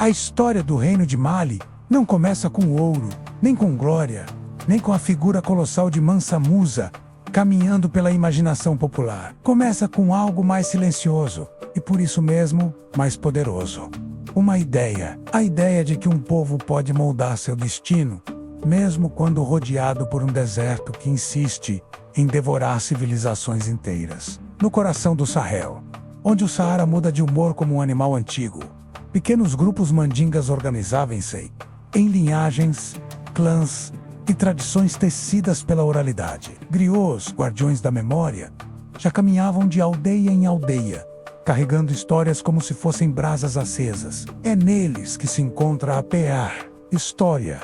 A história do reino de Mali não começa com ouro, nem com glória, nem com a figura colossal de Mansa Musa, caminhando pela imaginação popular. Começa com algo mais silencioso, e por isso mesmo, mais poderoso. Uma ideia, a ideia de que um povo pode moldar seu destino, mesmo quando rodeado por um deserto que insiste em devorar civilizações inteiras. No coração do Sahel, onde o Saara muda de humor como um animal antigo, pequenos grupos mandingas organizavam-se em linhagens, clãs e tradições tecidas pela oralidade. Griots, guardiões da memória, já caminhavam de aldeia em aldeia, carregando histórias como se fossem brasas acesas. É neles que se encontra a história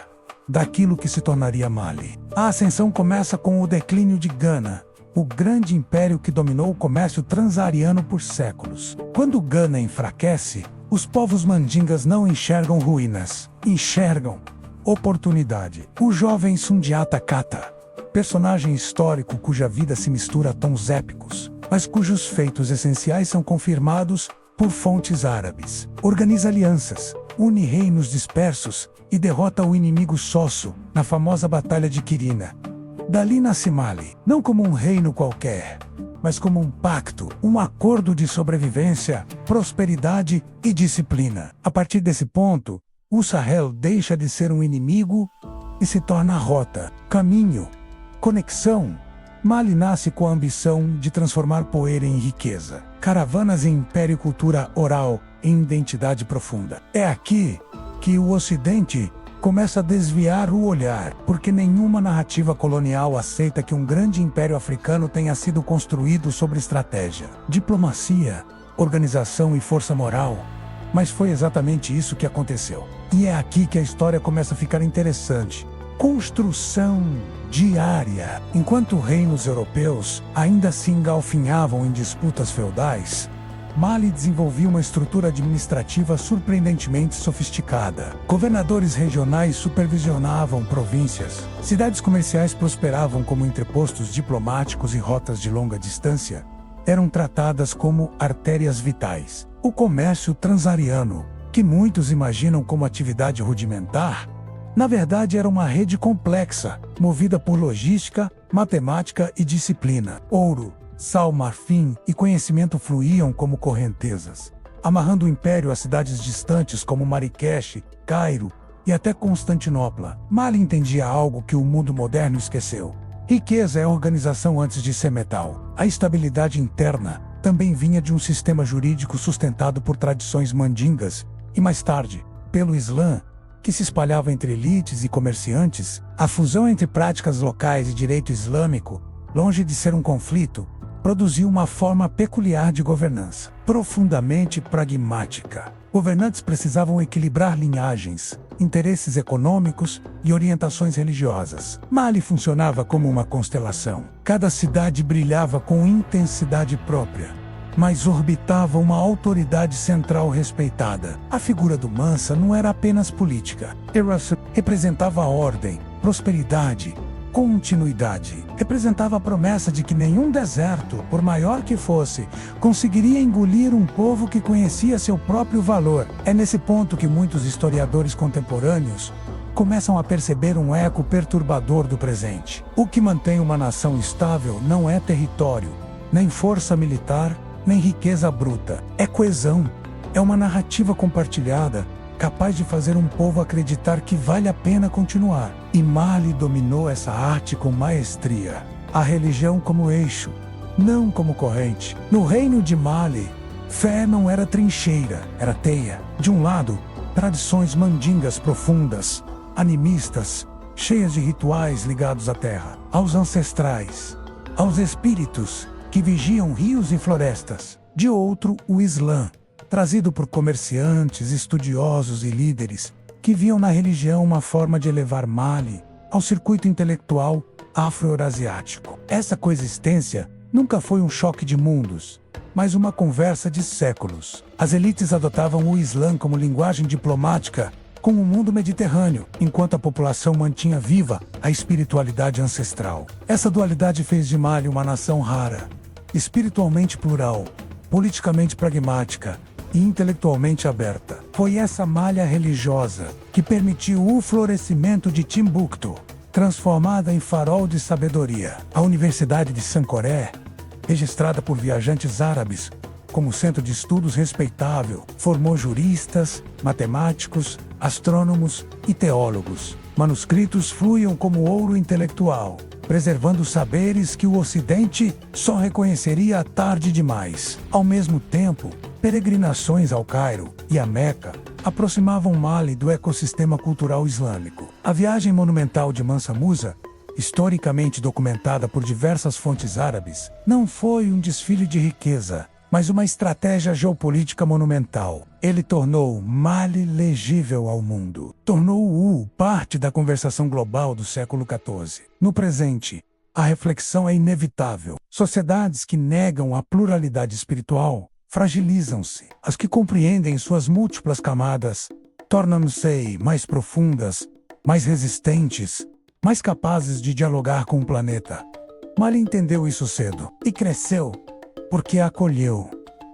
daquilo que se tornaria Mali. A ascensão começa com o declínio de Gana, o grande império que dominou o comércio transaariano por séculos. Quando Gana enfraquece, os povos mandingas não enxergam ruínas, enxergam oportunidade. O jovem Sundiata Kata, personagem histórico cuja vida se mistura a tons épicos, mas cujos feitos essenciais são confirmados por fontes árabes. Organiza alianças, une reinos dispersos e derrota o inimigo Sosso na famosa Batalha de Quirina. Dali nasce Mali, não como um reino qualquer, mas como um pacto, um acordo de sobrevivência, prosperidade e disciplina. A partir desse ponto, o Sahel deixa de ser um inimigo e se torna rota, caminho, conexão. Mali nasce com a ambição de transformar poeira em riqueza, caravanas em império e cultura oral em identidade profunda. É aqui que o Ocidente começa a desviar o olhar, porque nenhuma narrativa colonial aceita que um grande império africano tenha sido construído sobre estratégia, diplomacia, organização e força moral. Mas foi exatamente isso que aconteceu. E é aqui que a história começa a ficar interessante. Construção diária. Enquanto reinos europeus ainda se engalfinhavam em disputas feudais, Mali desenvolvia uma estrutura administrativa surpreendentemente sofisticada. Governadores regionais supervisionavam províncias. Cidades comerciais prosperavam como entrepostos diplomáticos e rotas de longa distância eram tratadas como artérias vitais. O comércio transaariano, que muitos imaginam como atividade rudimentar, na verdade era uma rede complexa, movida por logística, matemática e disciplina. Ouro, sal, marfim e conhecimento fluíam como correntezas, amarrando o império a cidades distantes como Mariqueche, Cairo e até Constantinopla. Mali entendia algo que o mundo moderno esqueceu. Riqueza é organização antes de ser metal. A estabilidade interna também vinha de um sistema jurídico sustentado por tradições mandingas e, mais tarde, pelo Islã, que se espalhava entre elites e comerciantes. A fusão entre práticas locais e direito islâmico, longe de ser um conflito, produziu uma forma peculiar de governança, profundamente pragmática. Governantes precisavam equilibrar linhagens, interesses econômicos e orientações religiosas. Mali funcionava como uma constelação. Cada cidade brilhava com intensidade própria, mas orbitava uma autoridade central respeitada. A figura do Mansa não era apenas política. Representava a ordem, prosperidade, continuidade. Representava a promessa de que nenhum deserto, por maior que fosse, conseguiria engolir um povo que conhecia seu próprio valor. É nesse ponto que muitos historiadores contemporâneos começam a perceber um eco perturbador do presente. O que mantém uma nação estável não é território, nem força militar, nem riqueza bruta. É coesão. É uma narrativa compartilhada, capaz de fazer um povo acreditar que vale a pena continuar. E Mali dominou essa arte com maestria. A religião como eixo, não como corrente. No reino de Mali, fé não era trincheira, era teia. De um lado, tradições mandingas profundas, animistas, cheias de rituais ligados à terra, aos ancestrais, aos espíritos que vigiam rios e florestas. De outro, o Islã, trazido por comerciantes, estudiosos e líderes que viam na religião uma forma de elevar Mali ao circuito intelectual afro-eurasiático. Essa coexistência nunca foi um choque de mundos, mas uma conversa de séculos. As elites adotavam o Islã como linguagem diplomática com o mundo mediterrâneo, enquanto a população mantinha viva a espiritualidade ancestral. Essa dualidade fez de Mali uma nação rara, espiritualmente plural, politicamente pragmática e intelectualmente aberta. Foi essa malha religiosa que permitiu o florescimento de Timbuktu, transformada em farol de sabedoria. A Universidade de Sankoré, registrada por viajantes árabes como centro de estudos respeitável, formou juristas, matemáticos, astrônomos e teólogos. Manuscritos fluíam como ouro intelectual, preservando saberes que o Ocidente só reconheceria tarde demais. Ao mesmo tempo, peregrinações ao Cairo e a Meca aproximavam Mali do ecossistema cultural islâmico. A viagem monumental de Mansa Musa, historicamente documentada por diversas fontes árabes, não foi um desfile de riqueza, mas uma estratégia geopolítica monumental. Ele tornou Mali legível ao mundo. Tornou-o parte da conversação global do século XIV. No presente, a reflexão é inevitável. Sociedades que negam a pluralidade espiritual fragilizam-se. As que compreendem suas múltiplas camadas tornam-se mais profundas, mais resistentes, mais capazes de dialogar com o planeta. Mali entendeu isso cedo e cresceu porque acolheu,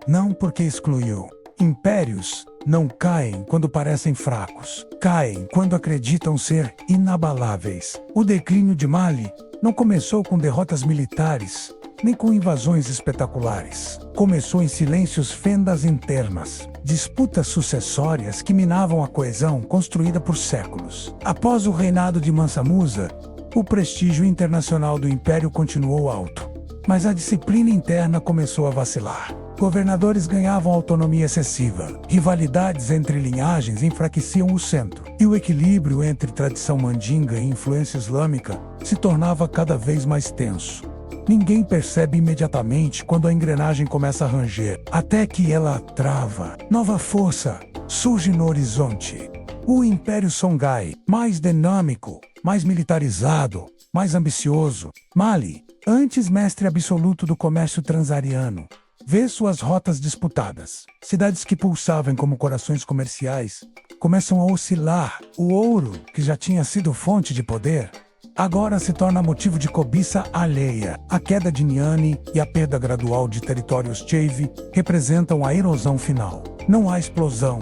não porque excluiu. Impérios não caem quando parecem fracos, caem quando acreditam ser inabaláveis. O declínio de Mali não começou com derrotas militares, nem com invasões espetaculares. Começou em silêncios, fendas internas, disputas sucessórias que minavam a coesão construída por séculos. Após o reinado de Mansa Musa, o prestígio internacional do império continuou alto, mas a disciplina interna começou a vacilar. Governadores ganhavam autonomia excessiva, rivalidades entre linhagens enfraqueciam o centro, e o equilíbrio entre tradição mandinga e influência islâmica se tornava cada vez mais tenso. Ninguém percebe imediatamente quando a engrenagem começa a ranger, até que ela trava. Nova força surge no horizonte. O Império Songhai, mais dinâmico, mais militarizado, mais ambicioso. Mali, antes mestre absoluto do comércio transariano, vê suas rotas disputadas. Cidades que pulsavam como corações comerciais começam a oscilar. O ouro, que já tinha sido fonte de poder, agora se torna motivo de cobiça alheia. A queda de Niani e a perda gradual de territórios Chave representam a erosão final. Não há explosão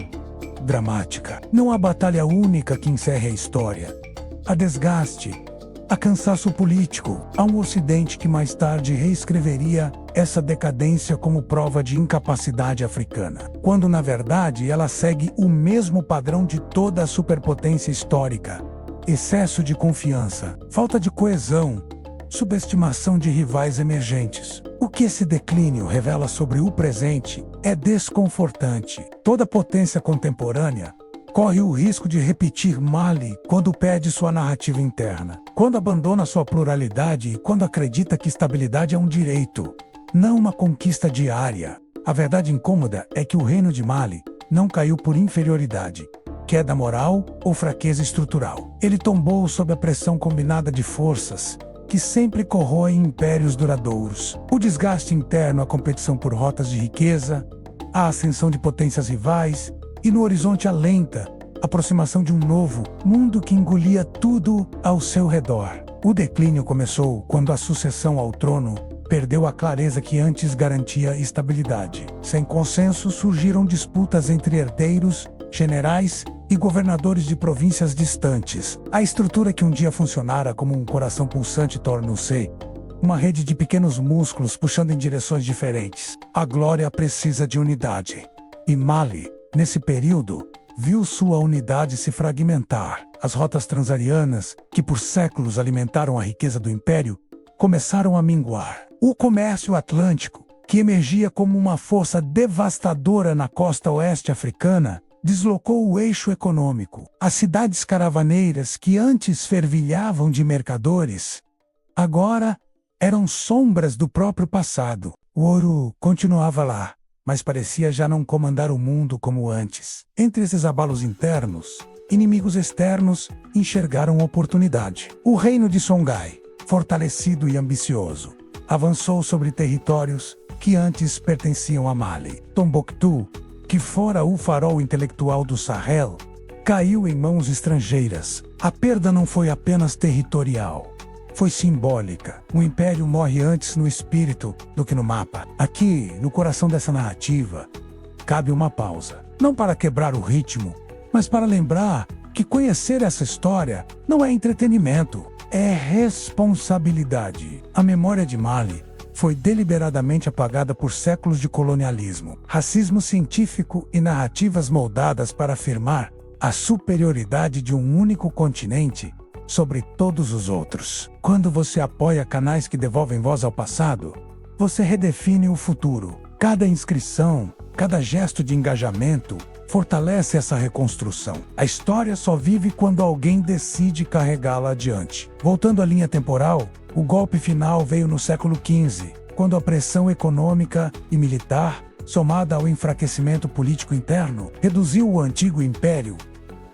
dramática. Não há batalha única que encerre a história. Há desgaste, há cansaço político. Há um Ocidente que mais tarde reescreveria essa decadência como prova de incapacidade africana, quando na verdade ela segue o mesmo padrão de toda a superpotência histórica. Excesso de confiança, falta de coesão, subestimação de rivais emergentes. O que esse declínio revela sobre o presente é desconfortante. Toda potência contemporânea corre o risco de repetir Mali quando perde sua narrativa interna, quando abandona sua pluralidade e quando acredita que estabilidade é um direito, não uma conquista diária. A verdade incômoda é que o reino de Mali não caiu por inferioridade, queda moral ou fraqueza estrutural. Ele tombou sob a pressão combinada de forças que sempre corroem impérios duradouros. O desgaste interno, a competição por rotas de riqueza, a ascensão de potências rivais e, no horizonte, a lenta aproximação de um novo mundo que engolia tudo ao seu redor. O declínio começou quando a sucessão ao trono perdeu a clareza que antes garantia estabilidade. Sem consenso, surgiram disputas entre herdeiros, generais e governadores de províncias distantes. A estrutura que um dia funcionara como um coração pulsante tornou-se uma rede de pequenos músculos puxando em direções diferentes. A glória precisa de unidade. E Mali, nesse período, viu sua unidade se fragmentar. As rotas transarianas, que por séculos alimentaram a riqueza do império, começaram a minguar. O comércio atlântico, que emergia como uma força devastadora na costa oeste africana, deslocou o eixo econômico. As cidades caravaneiras que antes fervilhavam de mercadores, agora eram sombras do próprio passado. O ouro continuava lá, mas parecia já não comandar o mundo como antes. Entre esses abalos internos, inimigos externos enxergaram oportunidade. O reino de Songhai, fortalecido e ambicioso, avançou sobre territórios que antes pertenciam a Mali. Tombouctou, que fora o farol intelectual do Sahel, caiu em mãos estrangeiras. A perda não foi apenas territorial, foi simbólica. O império morre antes no espírito do que no mapa. Aqui, no coração dessa narrativa, cabe uma pausa. Não para quebrar o ritmo, mas para lembrar que conhecer essa história não é entretenimento, é responsabilidade. A memória de Mali foi deliberadamente apagada por séculos de colonialismo, racismo científico e narrativas moldadas para afirmar a superioridade de um único continente sobre todos os outros. Quando você apoia canais que devolvem voz ao passado, você redefine o futuro. Cada inscrição, cada gesto de engajamento fortalece essa reconstrução. A história só vive quando alguém decide carregá-la adiante. Voltando à linha temporal, o golpe final veio no século XV, quando a pressão econômica e militar, somada ao enfraquecimento político interno, reduziu o antigo império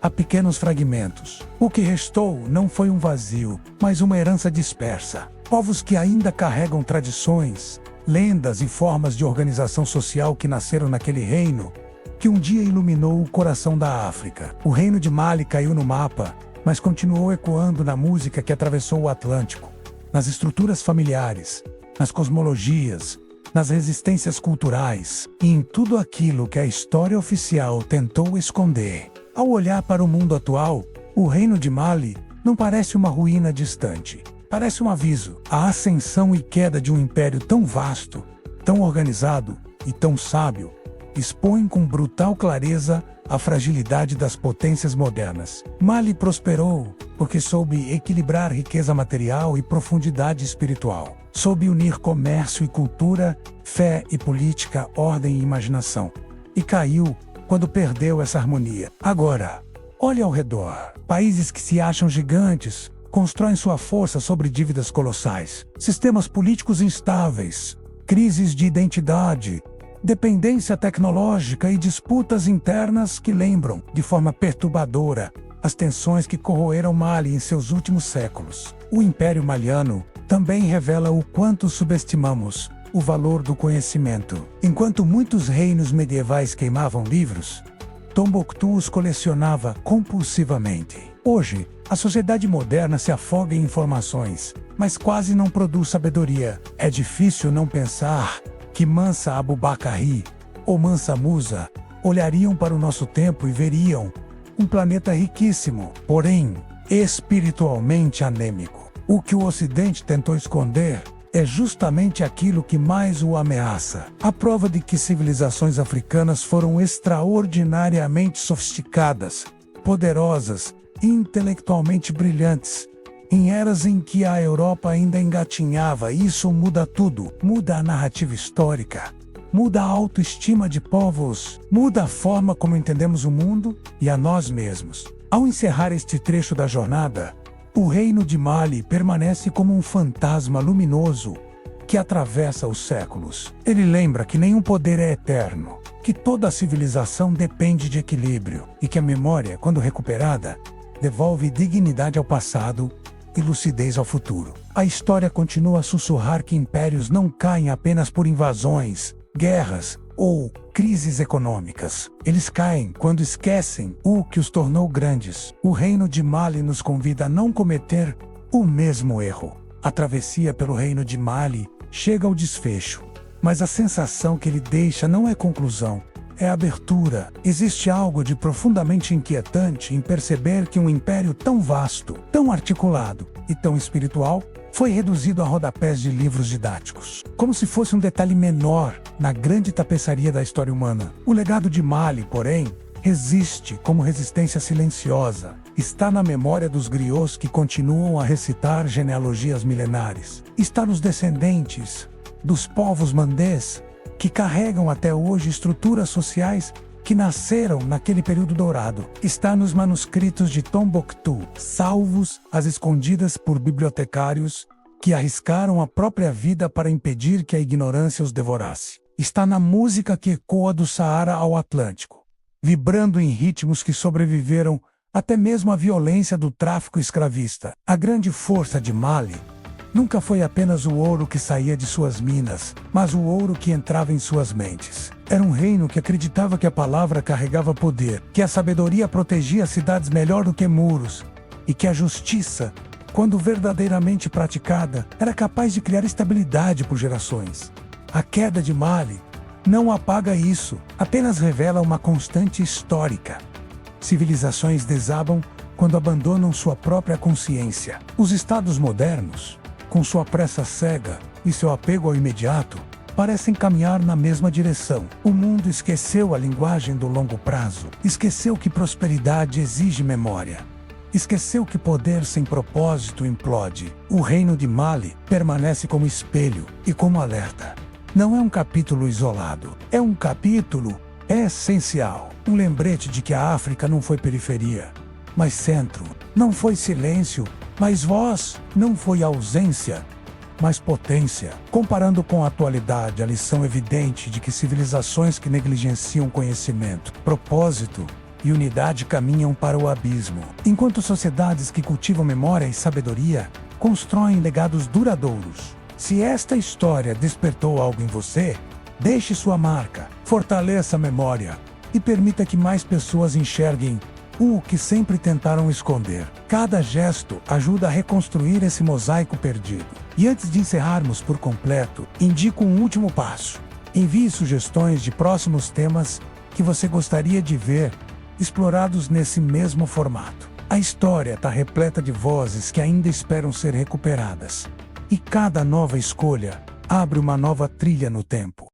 a pequenos fragmentos. O que restou não foi um vazio, mas uma herança dispersa. Povos que ainda carregam tradições, lendas e formas de organização social que nasceram naquele reino, que um dia iluminou o coração da África. O reino de Mali caiu no mapa, mas continuou ecoando na música que atravessou o Atlântico, nas estruturas familiares, nas cosmologias, nas resistências culturais e em tudo aquilo que a história oficial tentou esconder. Ao olhar para o mundo atual, o reino de Mali não parece uma ruína distante. Parece um aviso. A ascensão e queda de um império tão vasto, tão organizado e tão sábio expõe com brutal clareza a fragilidade das potências modernas. Mali prosperou porque soube equilibrar riqueza material e profundidade espiritual. Soube unir comércio e cultura, fé e política, ordem e imaginação. E caiu quando perdeu essa harmonia. Agora, olhe ao redor. Países que se acham gigantes constroem sua força sobre dívidas colossais. Sistemas políticos instáveis, crises de identidade, dependência tecnológica e disputas internas que lembram, de forma perturbadora, as tensões que corroeram Mali em seus últimos séculos. O Império Maliano também revela o quanto subestimamos o valor do conhecimento. Enquanto muitos reinos medievais queimavam livros, Tombouctou os colecionava compulsivamente. Hoje, a sociedade moderna se afoga em informações, mas quase não produz sabedoria. É difícil não pensar que Mansa Abubakari ou Mansa Musa olhariam para o nosso tempo e veriam um planeta riquíssimo, porém, espiritualmente anêmico. O que o Ocidente tentou esconder é justamente aquilo que mais o ameaça. A prova de que civilizações africanas foram extraordinariamente sofisticadas, poderosas e intelectualmente brilhantes, em eras em que a Europa ainda engatinhava. Isso muda tudo. Muda a narrativa histórica, muda a autoestima de povos, muda a forma como entendemos o mundo e a nós mesmos. Ao encerrar este trecho da jornada, o reino de Mali permanece como um fantasma luminoso que atravessa os séculos. Ele lembra que nenhum poder é eterno, que toda civilização depende de equilíbrio e que a memória, quando recuperada, devolve dignidade ao passado e lucidez ao futuro. A história continua a sussurrar que impérios não caem apenas por invasões, guerras ou crises econômicas. Eles caem quando esquecem o que os tornou grandes. O reino de Mali nos convida a não cometer o mesmo erro. A travessia pelo reino de Mali chega ao desfecho, mas a sensação que ele deixa não é conclusão, é abertura. Existe algo de profundamente inquietante em perceber que um império tão vasto, tão articulado e tão espiritual foi reduzido a rodapés de livros didáticos, como se fosse um detalhe menor na grande tapeçaria da história humana. O legado de Mali, porém, resiste como resistência silenciosa. Está na memória dos griots que continuam a recitar genealogias milenares. Está nos descendentes dos povos mandês que carregam até hoje estruturas sociais que nasceram naquele período dourado. Está nos manuscritos de Tombouctou, salvos às escondidas por bibliotecários que arriscaram a própria vida para impedir que a ignorância os devorasse. Está na música que ecoa do Saara ao Atlântico, vibrando em ritmos que sobreviveram até mesmo à violência do tráfico escravista. A grande força de Mali nunca foi apenas o ouro que saía de suas minas, mas o ouro que entrava em suas mentes. Era um reino que acreditava que a palavra carregava poder, que a sabedoria protegia cidades melhor do que muros, e que a justiça, quando verdadeiramente praticada, era capaz de criar estabilidade por gerações. A queda de Mali não apaga isso, apenas revela uma constante histórica. Civilizações desabam quando abandonam sua própria consciência. Os estados modernos, com sua pressa cega e seu apego ao imediato, parecem caminhar na mesma direção. O mundo esqueceu a linguagem do longo prazo, esqueceu que prosperidade exige memória, esqueceu que poder sem propósito implode. O reino de Mali permanece como espelho e como alerta. Não é um capítulo isolado, é um capítulo essencial. Um lembrete de que a África não foi periferia, mas centro. Não foi silêncio, mas voz. Não foi ausência, mas potência. Comparando com a atualidade, a lição evidente de que civilizações que negligenciam conhecimento, propósito e unidade caminham para o abismo, enquanto sociedades que cultivam memória e sabedoria constroem legados duradouros. Se esta história despertou algo em você, deixe sua marca, fortaleça a memória e permita que mais pessoas enxerguem o que sempre tentaram esconder. Cada gesto ajuda a reconstruir esse mosaico perdido. E antes de encerrarmos por completo, indico um último passo. Envie sugestões de próximos temas que você gostaria de ver explorados nesse mesmo formato. A história está repleta de vozes que ainda esperam ser recuperadas. E cada nova escolha abre uma nova trilha no tempo.